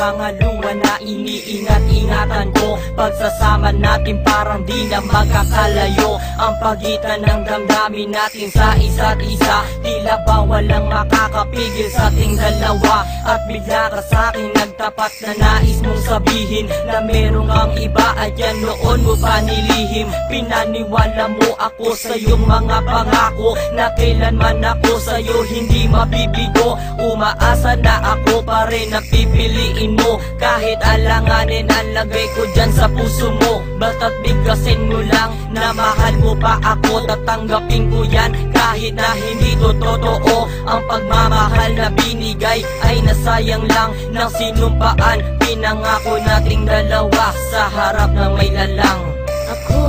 mga luha na iniingat-ingatan ko. Pagsasama natin parang di na magkakalayo ang pagitan ng damdamin natin sa isa't isa. Tila ba walang makakapigil sa ating dalawa. At bigla ka sa'kin nagtapat na nais mong sabihin na merong ang iba at yan noon mo pa nilihim. Pinaniwala mo ako sa iyong mga pangako na kailanman ako sa'yo hindi mabibigo. Umaasa na ako pa rin na pipiliin mo kahit alanganin ang lagay ko dyan sa puso mo. Basta't bigkasin mo lang na mahal mo pa ako. Tatanggapin ko yan kahit na hindi to totoo. Ang pagmamahal na binigay ay nasayang lang ng sinumpaan. Pinangako nating dalawa sa harap ng may lalang. Ako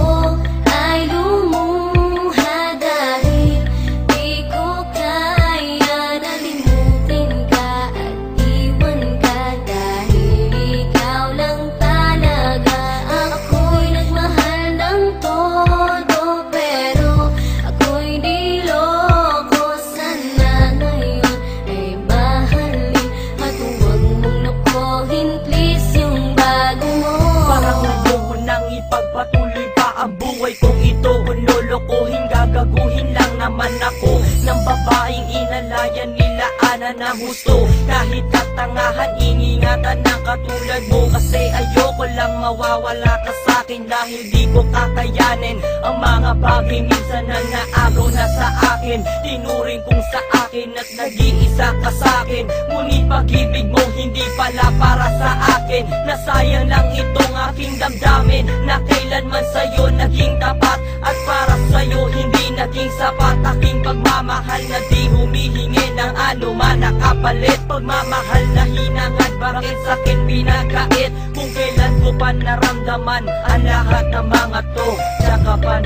ay lumuha dahil di ko kaya na limutin ka at iwan ka dahil ikaw lang talaga. Ako'y nagmahal ng todo pero ako'y di loko. Sana ngayon ay mahalin at huwag mong lokohin please yung bago mo. Parang ayoko nang ipagpatuloy pa ang buhay kong ito. Kung lolokohin, gagaguhin lang naman ako ng babaeng inalayan nila ana na gusto. Kahit katangahan, ingingatan ng katulad mo. Kasi ayoko lang mawawala ka sa'kin dahil di ko kakayanin ang mga bagay minsan na naagaw na sa akin. Tinuring kong sa akin at nag-iisa ka sa'kin. Ngunit pag-ibig mo hindi pala para sa akin. Nasayang lang itong aking damdamin na kailanman sa'yo naging tapat. At para sa'yo hindi naging sapat aking pagmamahal na di humihingi ng anuman na kapalit. Pagmamahal na hinangad, bakit sa'kin pinagkait? Kung kailan ko pa naramdaman ang lahat ng mga to, tsaka pa